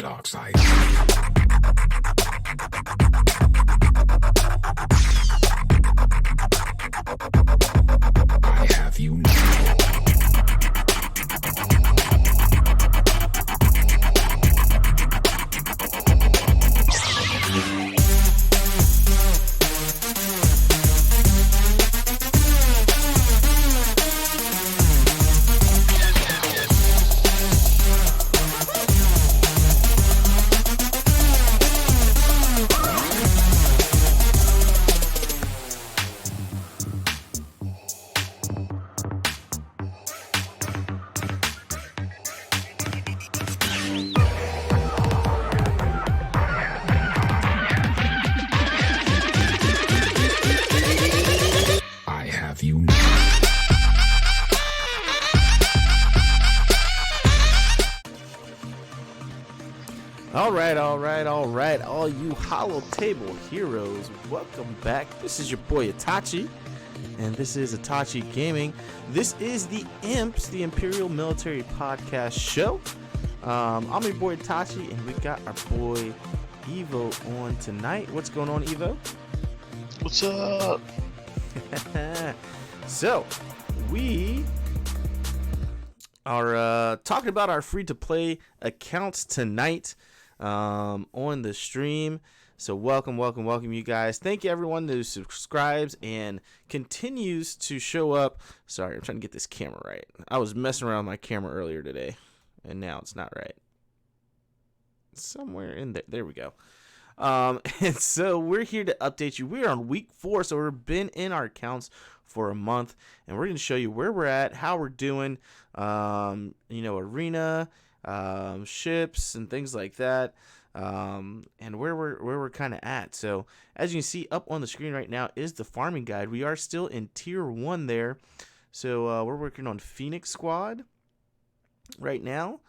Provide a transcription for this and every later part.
dark side. I have you now. I have you now. All right, all you hollow table heroes, welcome back. This is your boy Itachi, and this is Itachi Gaming. This is the IMPS, the Imperial Military Podcast Show. I'm your boy Itachi, and we got our boy Evo on tonight. What's going on, Evo? What's up? So, we are talking about our free-to-play accounts tonight on the stream. So welcome you guys. Thank you everyone who subscribes and continues to show up. Sorry, I'm trying to get this camera right. I was messing around with my camera earlier today, and now it's not right. Somewhere in there. There we go. And so we're here to update you. We're on week 4, so we've been in our accounts for a month, and we're going to show you where we're at, how we're doing, arena, ships and things like that, and where we're kind of at. So as you can see up on the screen right now is the farming guide. We are still in tier 1 there. So we're working on Phoenix Squad right now.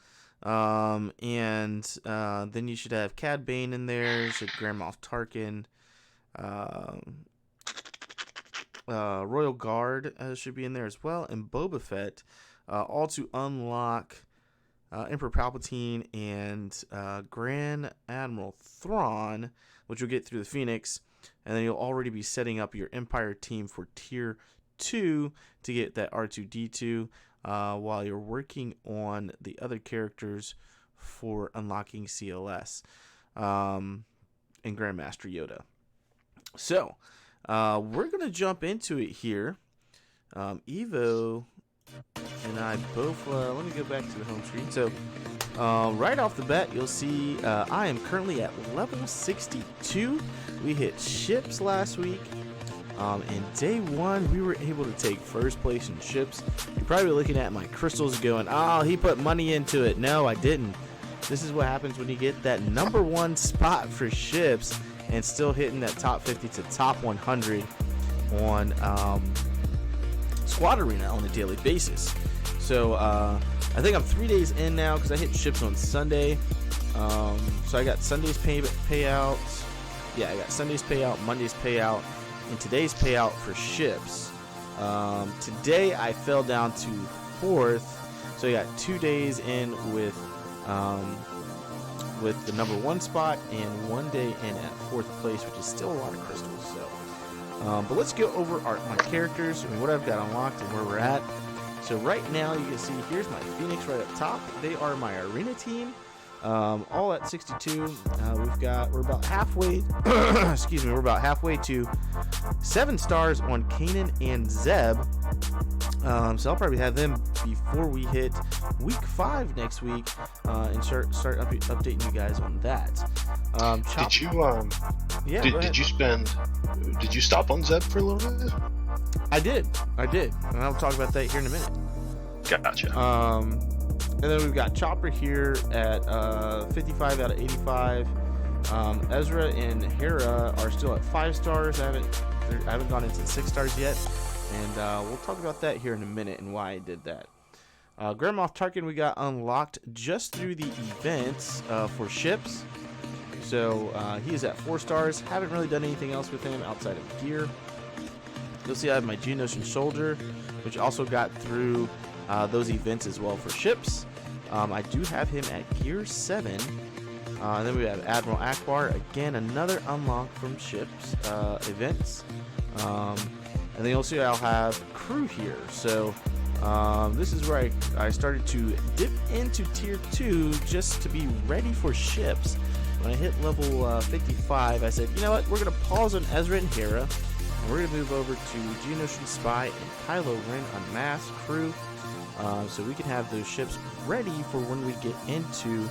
And then you should have Cad Bane in there, should Grand Moff Tarkin, Royal Guard should be in there as well, and Boba Fett, all to unlock Emperor Palpatine and Grand Admiral Thrawn, which you'll get through the Phoenix, and then you'll already be setting up your Empire team for tier 2 to get that R2-D2. While you're working on the other characters for unlocking CLS and Grandmaster Yoda. So, we're going to jump into it here. Evo and I both, let me go back to the home screen. So, right off the bat, you'll see I am currently at level 62. We hit ships last week. And day 1, we were able to take first place in ships. You're probably looking at my crystals going, oh, he put money into it. No, I didn't. This is what happens when you get that number 1 spot for ships and still hitting that top 50 to top 100 on Squad Arena on a daily basis. So I think I'm 3 days in now because I hit ships on Sunday. So I got Sunday's payouts. Yeah, I got Sunday's payout, Monday's payout, and today's payout for ships. Today I fell down to 4th, so I got 2 days in with the number 1 spot and 1 day in at 4th place, which is still a lot of crystals. So, but let's go over my characters and what I've got unlocked and where we're at. So right now you can see here's my Phoenix right up top. They are my arena team. All at 62. We're about halfway. Excuse me. We're about halfway to 7 stars on Kanan and Zeb. So I'll probably have them before we hit week 5 next week, and start updating you guys on that. Did you stop on Zeb for a little bit? I did, and I'll talk about that here in a minute. Gotcha. And then we've got Chopper here at 55 out of 85. Ezra and Hera are still at 5 stars. I haven't gone into 6 stars yet, and we'll talk about that here in a minute and why I did that. Grand Moff Tarkin we got unlocked just through the events for ships. So he is at 4 stars. Haven't really done anything else with him outside of gear. You'll see I have my Geonosian Soldier, which also got through those events as well for ships. I do have him at gear 7 And then we have Admiral Akbar, again another unlock from ships events. And then you'll see I'll have crew here. So this is where I started to dip into tier 2 just to be ready for ships. When I hit level 55, I said, you know what, we're going to pause on Ezra and Hera, and we're going to move over to Geonosian Spy and Kylo Ren Unmasked crew, so we can have those ships ready for when we get into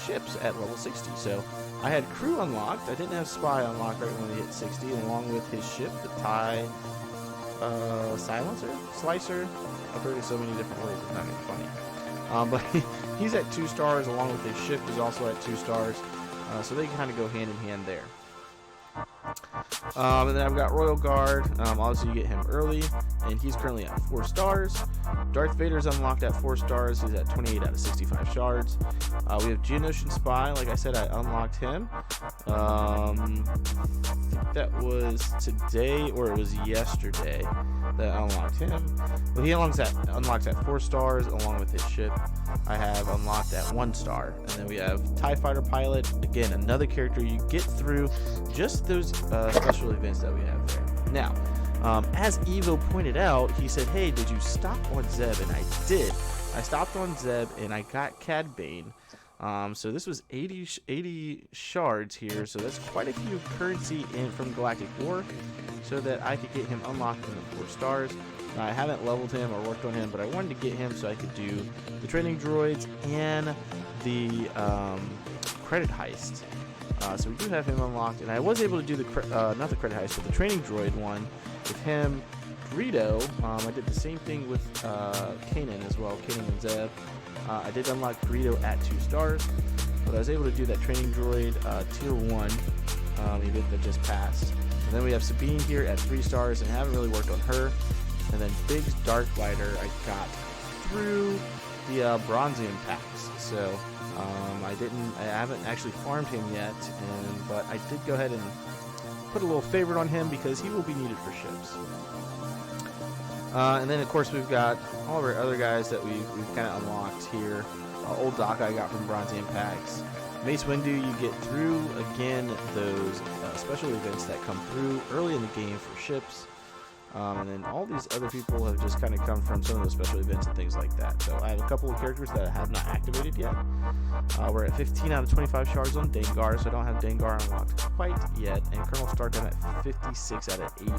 ships at level 60. So I had crew unlocked. I didn't have Spy unlocked right when we hit 60, along with his ship, the TIE Slicer. I've heard it so many different ways, it's not even funny. But he's at 2 stars, along with his ship is also at 2 stars. So they kind of go hand in hand there. And then I've got Royal Guard. Obviously you get him early, and he's currently at 4 stars. Darth Vader's unlocked at 4 stars. He's at 28 out of 65 shards. We have Geonosian Spy. Like I said, I unlocked him. I think that was today or it was yesterday that I unlocked him. But he unlocks at 4 stars along with his ship. I have unlocked at 1 star. And then we have TIE Fighter Pilot. Again, another character you get through just those special events that we have there. Now, as Evo pointed out, he said, hey, did you stop on Zeb? And I did. I stopped on Zeb and I got Cad Bane. So this was 80 shards here, so that's quite a few currency in from Galactic War, so that I could get him unlocked in the 4 stars. I haven't leveled him or worked on him, but I wanted to get him so I could do the training droids and the credit heist. So we do have him unlocked, and I was able to do the not the credit heist, but the training droid one with him, Greedo. I did the same thing with Kanan as well, Kanan and Zeb. I did unlock Greedo at 2 stars, but I was able to do that training droid tier 1 event that just passed. And then we have Sabine here at 3 stars, and I haven't really worked on her. And then Biggs Darklighter I got through the Bronzium packs. So I haven't actually farmed him yet, but I did go ahead and put a little favorite on him because he will be needed for ships. And then of course we've got all of our other guys that we've kind of unlocked here. Old Doc I got from Bronzium packs. Mace Windu you get through, again, those special events that come through early in the game for ships. And then all these other people have just kind of come from some of those special events and things like that. So I have a couple of characters that I have not activated yet. We're at 15 out of 25 shards on Dengar, so I don't have Dengar unlocked quite yet. And Colonel Stark I'm at 56 out of 80.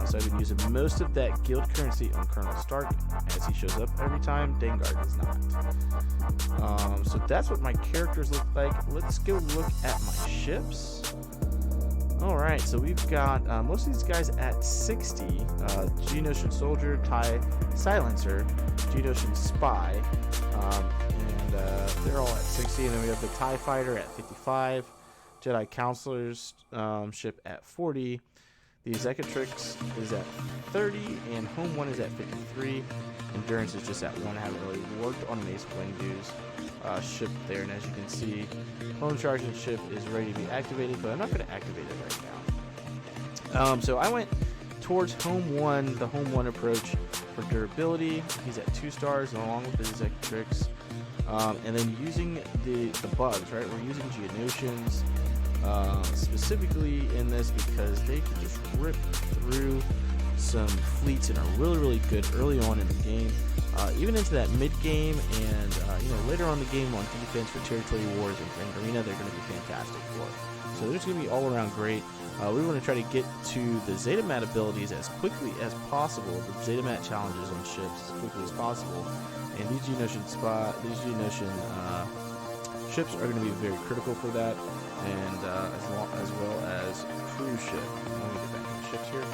So I've been using most of that guild currency on Colonel Stark as he shows up every time. Dengar does not. So that's what my characters look like. Let's go look at my ships. Alright, so we've got most of these guys at 60. Geonosian Soldier, TIE Silencer, Geonosian Spy, and they're all at 60. And then we have the TIE Fighter at 55, Jedi Counselor's ship at 40, the Executrix is at 30, and Home 1 is at 53. Endurance is just at 1. I haven't really worked on Mace Windu's ship there, and as you can see, Home Charging ship is ready to be activated, but I'm not going to activate it right now. So I went towards Home 1, the Home 1 approach for durability. He's at 2 stars, and along with the Executrix, and then using the bugs, right? We're using Geonosians specifically in this because they can just rip through some fleets and are really good early on in the game, even into that mid game, and later on in the game on defense for territory wars and Grand Arena, they're going to be fantastic for. So they're just going to be all around great. We want to try to get to the Zeta Mat abilities as quickly as possible, the Zeta Mat challenges on ships as quickly as possible, and these Geonosian ships are going to be very critical for that, and as well as cruise ship. Let me get back to the ships here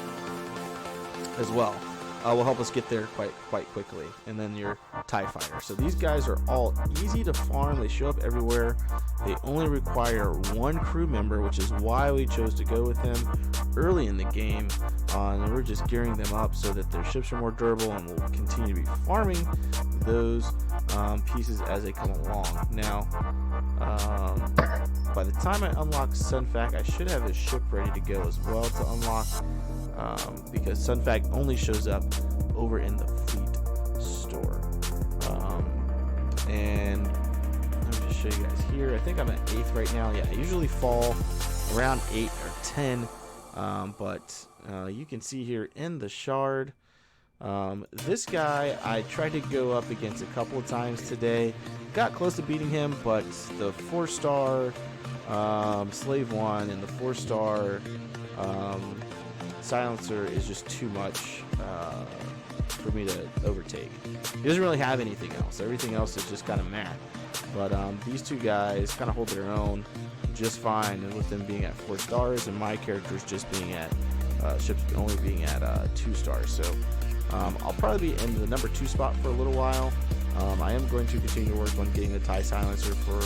as well. Will help us get there quite quickly. And then your TIE Fighter. So these guys are all easy to farm. They show up everywhere. They only require 1 crew member, which is why we chose to go with them early in the game. And we're just gearing them up so that their ships are more durable, and we'll continue to be farming those pieces as they come along. Now, by the time I unlock Sunfac, I should have his ship ready to go as well to unlock, because Sunfac only shows up over in the fleet store. And let me just show you guys here. I think I'm at 8th right now. Yeah, I usually fall around 8 or 10, but you can see here in the shard, this guy I tried to go up against a couple of times today. Got close to beating him, but the 4-star Slave 1 and the 4-star Silencer is just too much for me to overtake. He doesn't really have anything else. Everything else is just kind of meh. But these two guys kind of hold their own just fine, and with them being at 4 stars and my characters just being at ships only being at 2 stars. So I'll probably be in the number 2 spot for a little while. I am going to continue to work on getting the TIE Silencer for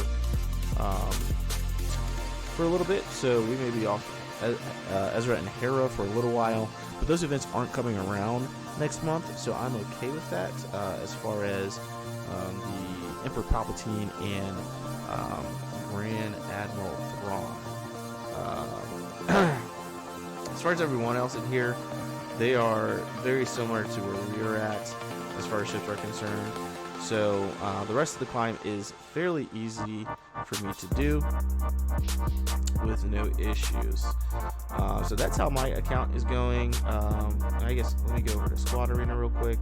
a little bit, so we may be off Ezra and Hera for a little while, but those events aren't coming around next month, so I'm okay with that. As far as the Emperor Palpatine and Grand Admiral Thrawn. As far as everyone else in here, they are very similar to where we are at as far as ships are concerned. So the rest of the climb is fairly easy for me to do with no issues. So that's how my account is going. I guess let me go over to Squad Arena real quick.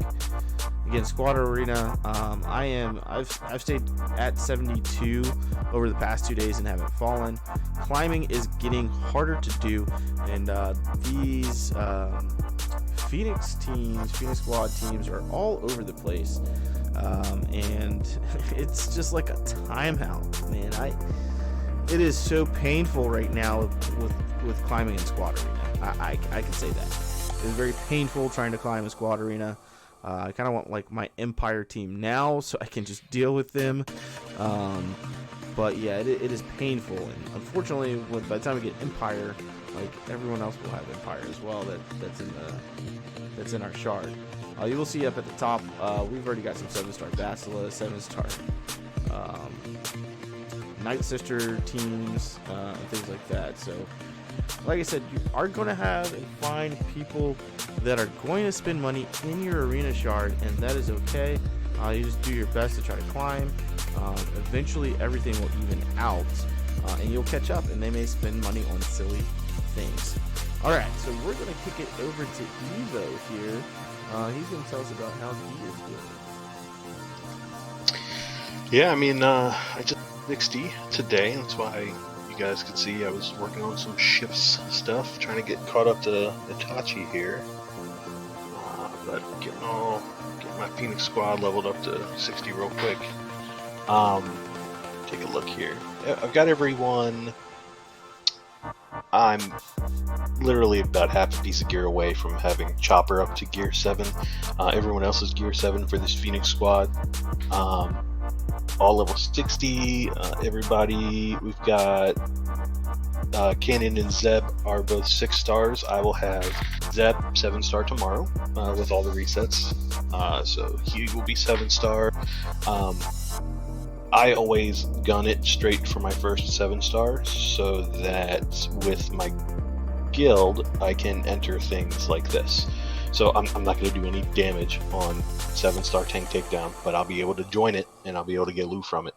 Again, Squad Arena, I've stayed at 72 over the past 2 days and haven't fallen. Climbing is getting harder to do, and these Phoenix Squad teams are all over the place. And it's just like a timeout, man. It is so painful right now with climbing in Squad Arena. I can say that. It's very painful trying to climb in Squad Arena. I kind of want like my Empire team now so I can just deal with them. But yeah, it is painful, and unfortunately, by the time we get Empire, like everyone else will have Empire as well. That's in our shard. You will see up at the top, we've already got some 7-star Basilisk, 7-star Night Sister teams, and things like that. So, like I said, you are going to have and find people that are going to spend money in your arena shard, and that is okay. You just do your best to try to climb. Eventually, everything will even out, and you'll catch up, and they may spend money on silly things. Alright, so we're going to kick it over to Evo here. He's going to tell us about how he is doing. Yeah, I mean, I just 60 today. That's why you guys could see I was working on some ships stuff, trying to get caught up to Itachi here. But getting my Phoenix squad leveled up to 60 real quick. Take a look here. I've got everyone. I'm literally about half a piece of gear away from having Chopper up to gear 7. Everyone else is gear 7 for this Phoenix squad. All level 60. Everybody, we've got Kanan and Zeb are both 6 stars. I will have Zeb 7-star tomorrow with all the resets. So he will be 7-star. I always gun it straight for my first 7-star so that with my guild I can enter things like this. So I'm not going to do any damage on 7-star tank takedown, but I'll be able to join it and I'll be able to get loot from it.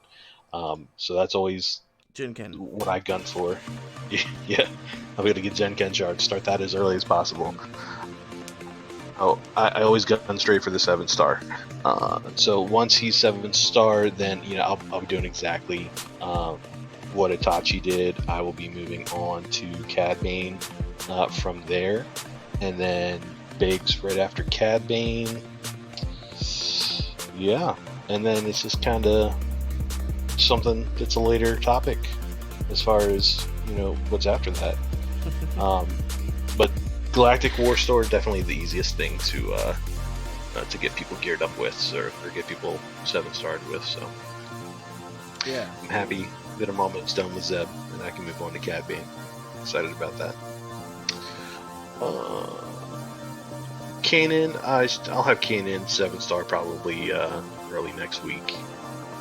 So that's always what I gun for. Yeah, I'll be able to get Gen Ken shards, start that as early as possible. Oh, I always gun straight for the 7-star. So once he's 7-star, then I'll be doing exactly what Itachi did. I will be moving on to Cad Bane from there, and then Biggs right after Cad Bane. Yeah, and then it's just kind of something that's a later topic as far as what's after that. But Galactic War Store is definitely the easiest thing to get people geared up with, or get people 7-starred with. So yeah, I'm happy that I'm almost done with Zeb and I can move on to Cad Bane. Excited about that. Kanan, I'll have Kanan 7-star probably early next week.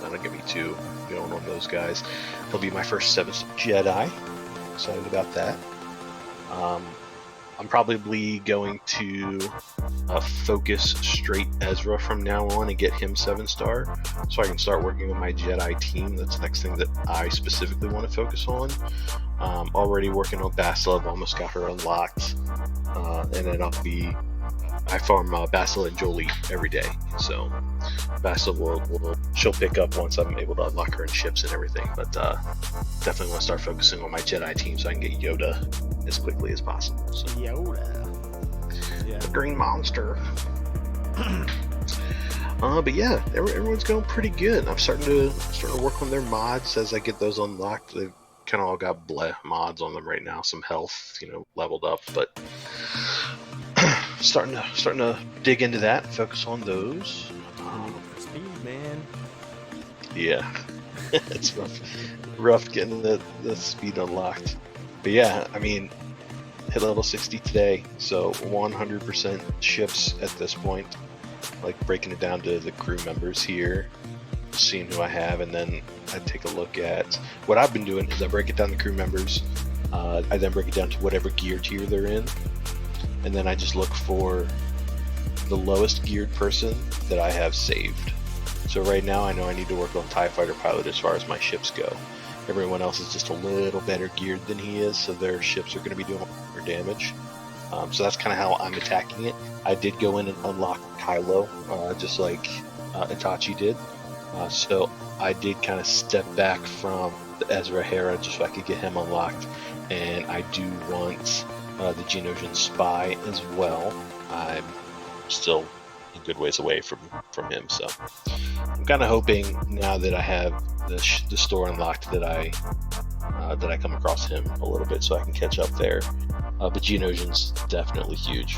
That'll give me 2 going on those guys. He'll be my first 7-star Jedi. Excited about that. I'm probably going to focus straight Ezra from now on and get him 7-star, so I can start working on my Jedi team. That's the next thing that I specifically want to focus on. Already working on Basil. I've almost got her unlocked, and then I farm Basil and Jolie every day. So Basil she'll pick up once I'm able to unlock her in ships and everything. But definitely want to start focusing on my Jedi team so I can get Yoda as quickly as possible. So. Yoda. Yeah. The green monster. But yeah, everyone's going pretty good. I'm starting to work on their mods as I get those unlocked. They've kind of all got bleh mods on them right now. Some health, leveled up, but starting to dig into that. Focus on those. Speed, man. Yeah, it's rough getting the speed unlocked. But yeah, I mean, hit level 60 today, so 100% ships at this point. Like breaking it down to the crew members here, seeing who I have, and then I take a look at what I've been doing is I break it down to crew members. I then break it down to whatever gear tier they're in, and then I just look for the lowest geared person that I have saved. So right now I know I need to work on TIE Fighter Pilot as far as my ships go. Everyone else is just a little better geared than he is, so their ships are going to be doing more damage. So that's kind of how I'm attacking it. I did go in and unlock Kylo, just like Itachi did. So I did kind of step back from the Ezra Hera just so I could get him unlocked. And I do want the Geonosian Spy as well. I'm still a good ways away from him, so I'm kind of hoping now that I have the store unlocked that I come across him a little bit so I can catch up there. But Geonosian's definitely huge.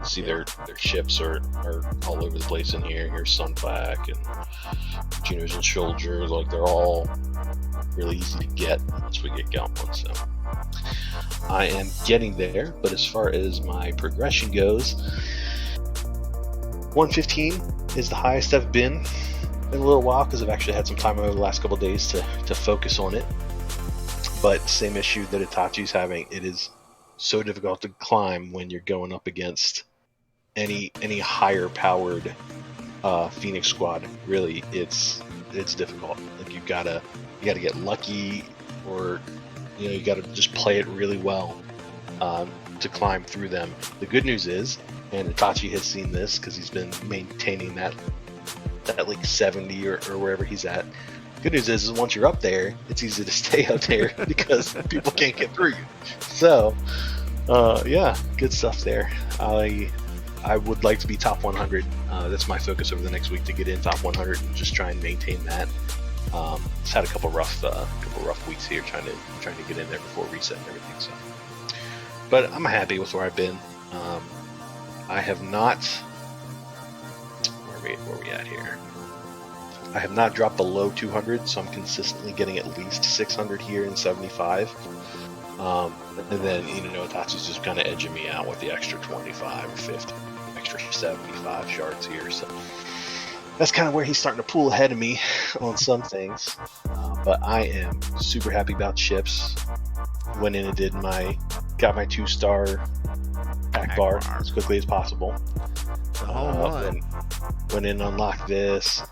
See their ships are all over the place in here. Here's Sunpack and Geonosian Soldier. Like they're all really easy to get once we get going. So I am getting there. But as far as my progression goes, 115 is the highest I've been in a little while because I've actually had some time over the last couple of days to focus on it. But same issue that Itachi's having. It is so difficult to climb when you're going up against any higher powered Phoenix squad. Really, it's difficult. Like you gotta get lucky, or you gotta just play it really well to climb through them. The good news is, and Itachi has seen this because he's been maintaining that like 70 or wherever he's at. Good news is once you're up there, it's easy to stay up there because people can't get through you. So, yeah, good stuff there. I would like to be top 100. That's my focus over the next week, to get in top 100 and just try and maintain that. Just had a couple rough weeks here trying to get in there before reset and everything. So, but I'm happy with where I've been. I have not. Where are we at here? I have not dropped below 200, so I'm consistently getting at least 600 here in 75. And then, Itachi's just kind of edging me out with the extra 25 or 50, extra 75 shards here. So that's kind of where he's starting to pull ahead of me on some things. But I am super happy about ships. Went in and got my 2-star pack bar as quickly as possible. Went in and unlocked this.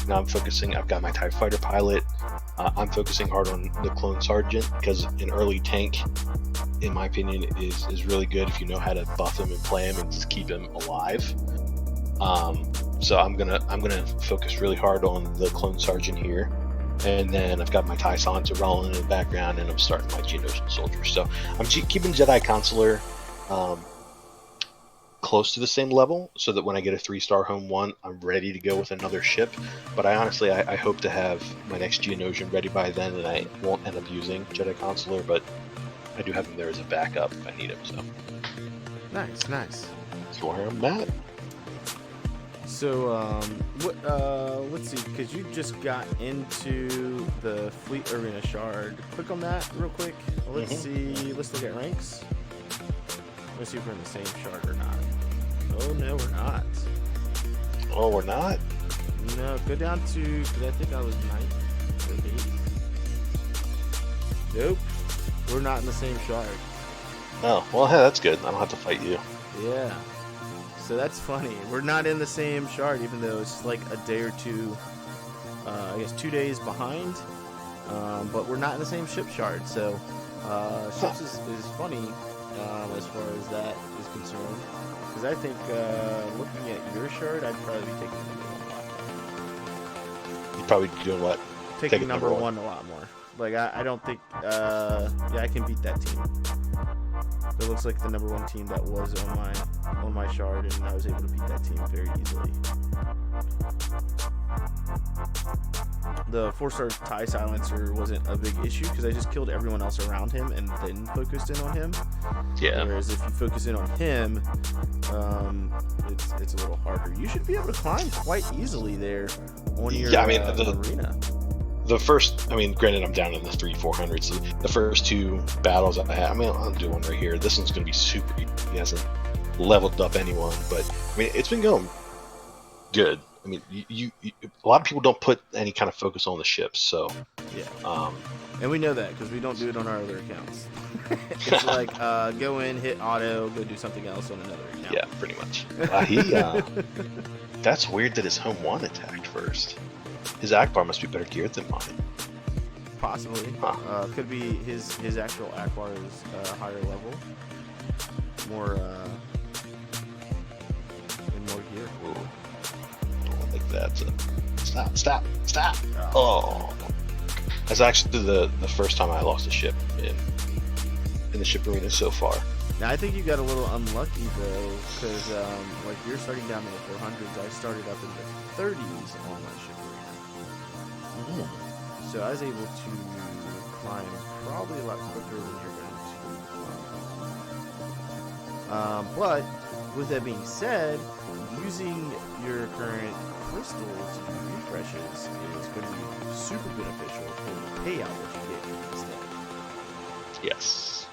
Now I'm focusing. I've got my TIE Fighter Pilot. I'm focusing hard on the Clone Sergeant because an early tank, in my opinion, is really good if you know how to buff him and play him and just keep him alive. So I'm gonna focus really hard on the Clone Sergeant here, and then I've got my TIE Silencer rolling in the background, and I'm starting my Geonosian Soldier. So I'm keeping Jedi Consular close to the same level, so that when I get a 3-star home 1, I'm ready to go with another ship. But I honestly hope to have my next Geonosian ready by then, and I won't end up using Jedi Consular, but I do have him there as a backup if I need him. So Nice. that's where I'm at. So, let's see, because you just got into the Fleet Arena Shard. Click on that real quick. Let's see. Let's look at ranks. Let's see if we're in the same shard or not. Oh, no, we're not. Oh, we're not? No, go down to, because I think I was 9th or 8th. Nope. We're not in the same shard. Oh, well, hey, that's good. I don't have to fight you. Yeah. So that's funny. We're not in the same shard, even though it's like a day or two, I guess 2 days behind. But we're not in the same ship shard. So ships is funny as far as that is concerned. Because I think looking at your shard, I'd probably be taking number one. You'd probably be doing what? Taking number one a lot more. Like, I don't think, yeah, I can beat that team. It looks like the number one team that was on my shard, and I was able to beat that team very easily. The 4-star TIE silencer wasn't a big issue because I just killed everyone else around him and then focused in on him. Yeah. Whereas if you focus in on him, it's a little harder. You should be able to climb quite easily there on your arena. The first, granted, I'm down in the 300-400, so the first two battles I had, I'll do one right here. This one's going to be super easy. He hasn't leveled up anyone, but, it's been going good. You a lot of people don't put any kind of focus on the ships, so. Yeah. And we know that because we don't do it on our other accounts. It's like, go in, hit auto, go do something else on another account. Yeah, pretty much. That's weird that his home one attacked first. His Akbar must be better geared than mine. Possibly. Huh. Could be his actual Akbar is higher level. More and more gear. Ooh. Oh, like that. Stop. Oh. That's actually the first time I lost a ship in the ship arena so far. Now, I think you got a little unlucky, though, because like you're starting down in the 400s. I started up in the 30s on my ship arena. So I was able to climb probably a lot quicker than you're going to climb. But with that being said, using your current crystals to do refreshes is going to be super beneficial for the payout that you get instead. Yes.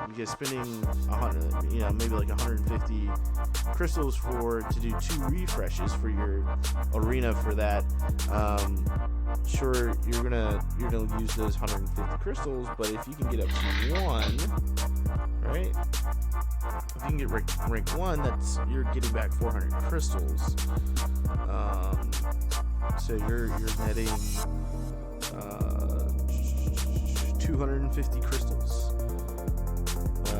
Because spending 100, maybe like 150 crystals to do 2 refreshes for your arena for that. Sure, you're gonna use those 150 crystals, but if you can get up to 1, right? If you can get rank 1, you're getting back 400 crystals. So you're netting 250 crystals.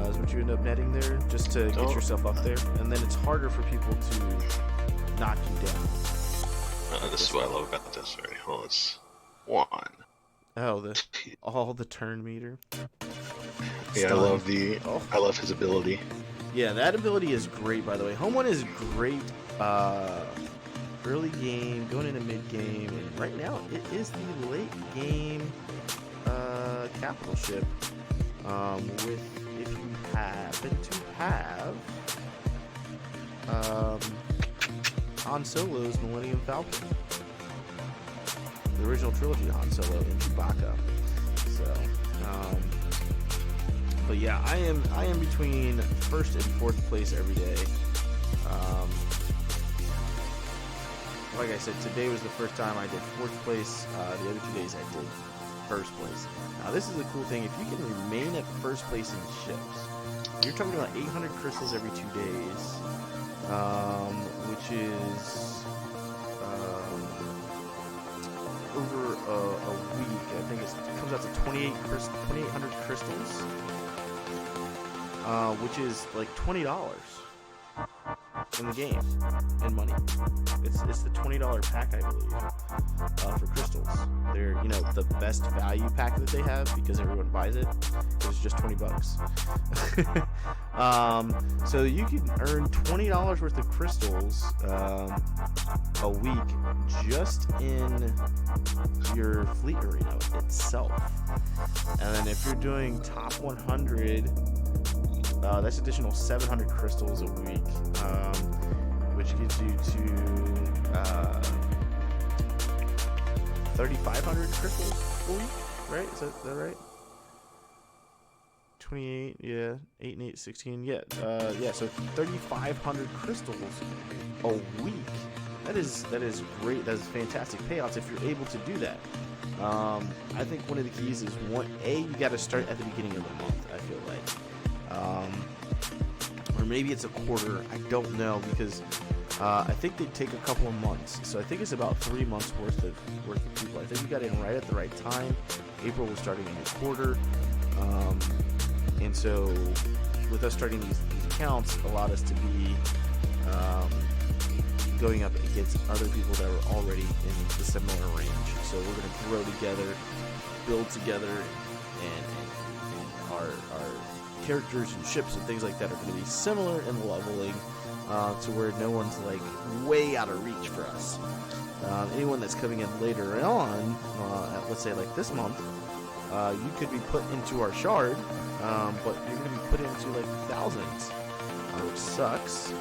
Is what you end up netting there, just to get yourself up there, and then it's harder for people to knock you down. This is what I love about this. Right, well, it's 1. Oh, all the turn meter. Yeah, Stun. I love his ability. Yeah, that ability is great, by the way. Home 1 is great early game, going into mid game, and right now it is the late game capital ship. With if you happen to have Han Solo's Millennium Falcon, the original trilogy Han Solo and Chewbacca. So, but yeah, I am between 1st and 4th place every day. Like I said, today was the first time I did 4th place. The other 2 days I did 1st place. Now this is a cool thing. If you can remain at 1st place in ships, you're talking about 800 crystals every 2 days, which is over a week. I think it comes out to 2,800 crystals, which is like $20 in the game in money. It's the $20 pack, I believe, for crystals. They're the best value pack that they have because everyone buys it. It's just $20. So you can earn $20 worth of crystals a week just in your fleet arena itself. And then if you're doing top 100, that's additional 700 crystals a week, which gives you to 3,500 crystals a week, right? Is that right? 28, yeah, 8 and 8, 16, yeah, so 3,500 crystals a week. that is great. That is fantastic payouts if you're able to do that. I think one of the keys is you got to start at the beginning of the month. I feel like, or maybe it's a quarter. I don't know, because I think they take a couple of months. So I think it's about 3 months worth of people. I think we got in right at the right time. April was starting a new quarter, and so with us starting these accounts allowed us to be going up against other people that were already in the similar range. So we're going to grow together, build together, and our characters and ships and things like that are going to be similar in leveling, to where no one's like way out of reach for us. Anyone that's coming in later on, let's say like this month, you could be put into our shard, but you're going to be put into like thousands, which sucks.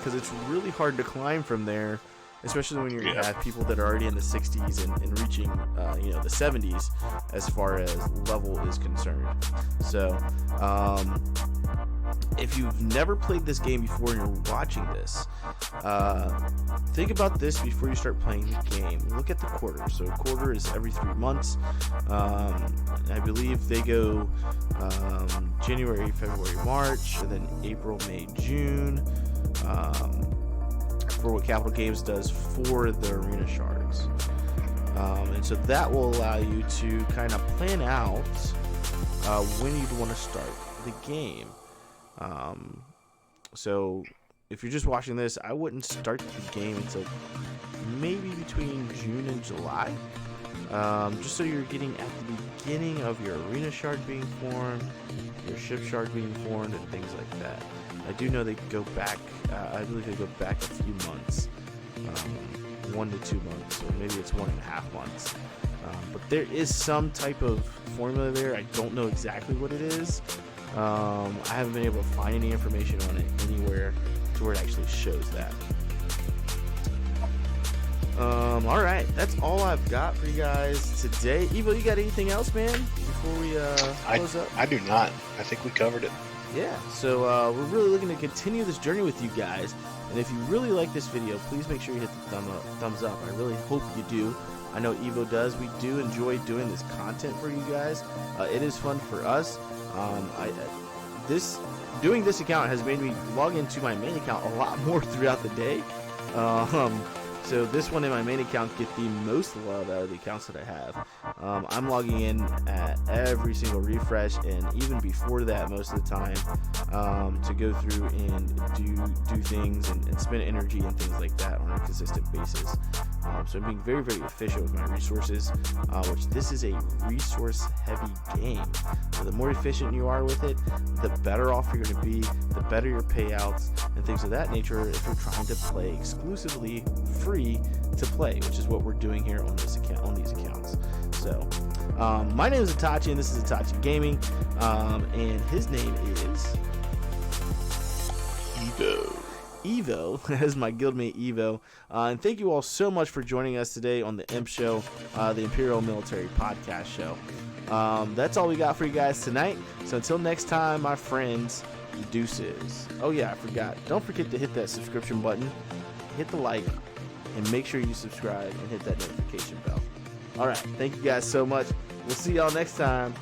Because it's really hard to climb from there, especially when you have people that are already in the 60s and reaching, the 70s as far as level is concerned. So, if you've never played this game before and you're watching this, think about this before you start playing the game. Look at the quarter. So a quarter is every 3 months. I believe they go January, February, March, and then April, May, June. For what Capital Games does for the arena shards, and so that will allow you to kind of plan out when you'd want to start the game. So if you're just watching this, I wouldn't start the game until maybe between June and July, just so you're getting at the beginning of your arena shard being formed, your ship shard being formed, and things like that. I do know they go back, I believe they go back a few months, 1 to 2 months, or maybe it's 1.5 months. But there is some type of formula there. I don't know exactly what it is. I haven't been able to find any information on it anywhere to where it actually shows that. Alright, that's all I've got for you guys today. Evo, you got anything else, man, before we close up? I do not. I think we covered it. Yeah, so we're really looking to continue this journey with you guys, and if you really like this video, please make sure you hit the thumbs up. I really hope you do. I know Evo does. We do enjoy doing this content for you guys. It is fun for us. Doing this account has made me log into my main account a lot more throughout the day. So this one in my main account get the most love out of the accounts that I have. I'm logging in at every single refresh, and even before that most of the time, to go through and do things and spend energy and things like that on a consistent basis. So I'm being very, very efficient with my resources, which this is a resource heavy game. So the more efficient you are with it, the better off you're going to be, the better your payouts and things of that nature if you're trying to play exclusively free to play, which is what we're doing here on this account, on these accounts. So my name is Itachi, and this is Itachi Gaming, and his name is Evo, as my guildmate Evo. And thank you all so much for joining us today on the IMPS show, the Imperial Military Podcast show. That's all we got for you guys tonight. So until next time, my friends, deuces. Oh yeah, I forgot. Don't forget to hit that subscription button, hit the like, and make sure you subscribe and hit that notification bell. Alright, thank you guys so much. We'll see y'all next time.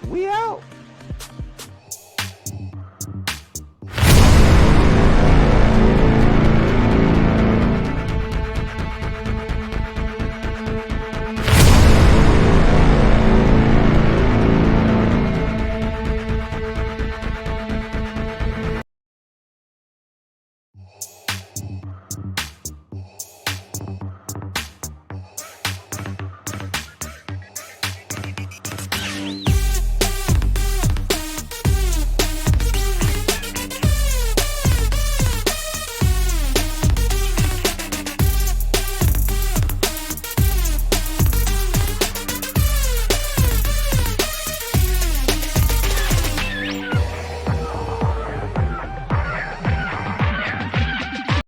We out!